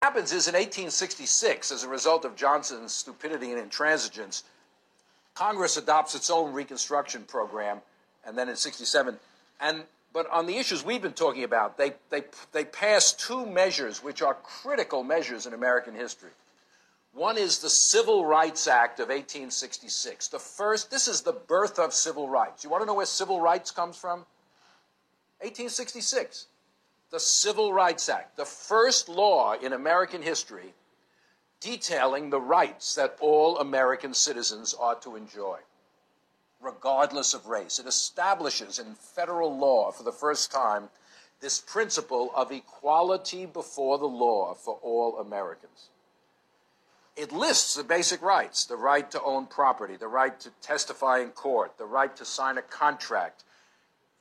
happens is in 1866, as a result of Johnson's stupidity and intransigence, Congress adopts its own Reconstruction program, and then in 67, but on the issues we've been talking about, they passed two measures which are critical measures in American history. One is the Civil Rights Act of 1866. This is the birth of civil rights. You want to know where civil rights comes from? 1866. The Civil Rights Act, the first law in American history detailing the rights that all American citizens ought to enjoy, regardless of race. It establishes in federal law for the first time this principle of equality before the law for all Americans. It lists the basic rights: the right to own property, the right to testify in court, the right to sign a contract,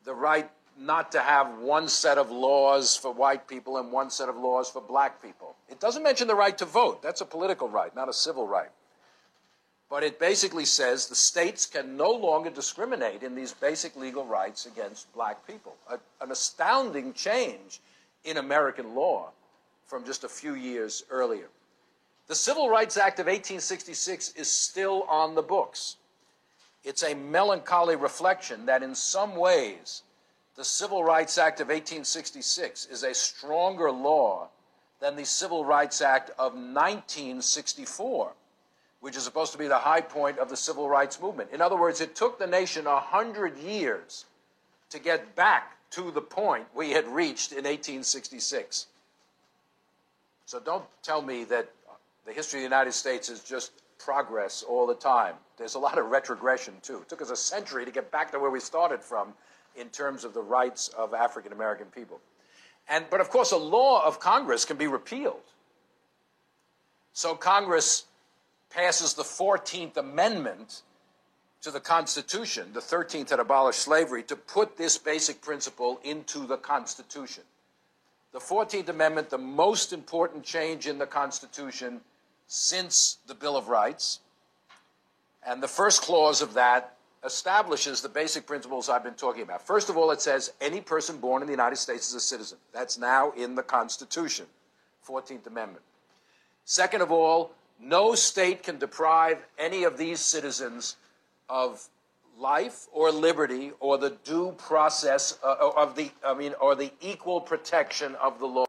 the right not to have one set of laws for white people and one set of laws for black people. It doesn't mention the right to vote. That's a political right, not a civil right. But it basically says the states can no longer discriminate in these basic legal rights against black people. An astounding change in American law from just a few years earlier. The Civil Rights Act of 1866 is still on the books. It's a melancholy reflection that in some ways the Civil Rights Act of 1866 is a stronger law than the Civil Rights Act of 1964, which is supposed to be the high point of the civil rights movement. In other words, it took the nation 100 years to get back to the point we had reached in 1866. So don't tell me that the history of the United States is just progress all the time. There's a lot of retrogression, too. It took us a century to get back to where we started from in terms of the rights of African American people. But of course, a law of Congress can be repealed. So Congress passes the 14th Amendment to the Constitution. The 13th had abolished slavery, to put this basic principle into the Constitution. The 14th Amendment, the most important change in the Constitution since the Bill of Rights. And the first clause of that establishes the basic principles I've been talking about. First of all, it says any person born in the United States is a citizen. That's now in the Constitution, 14th Amendment. Second of all, no state can deprive any of these citizens of life or liberty or the due process or the equal protection of the law.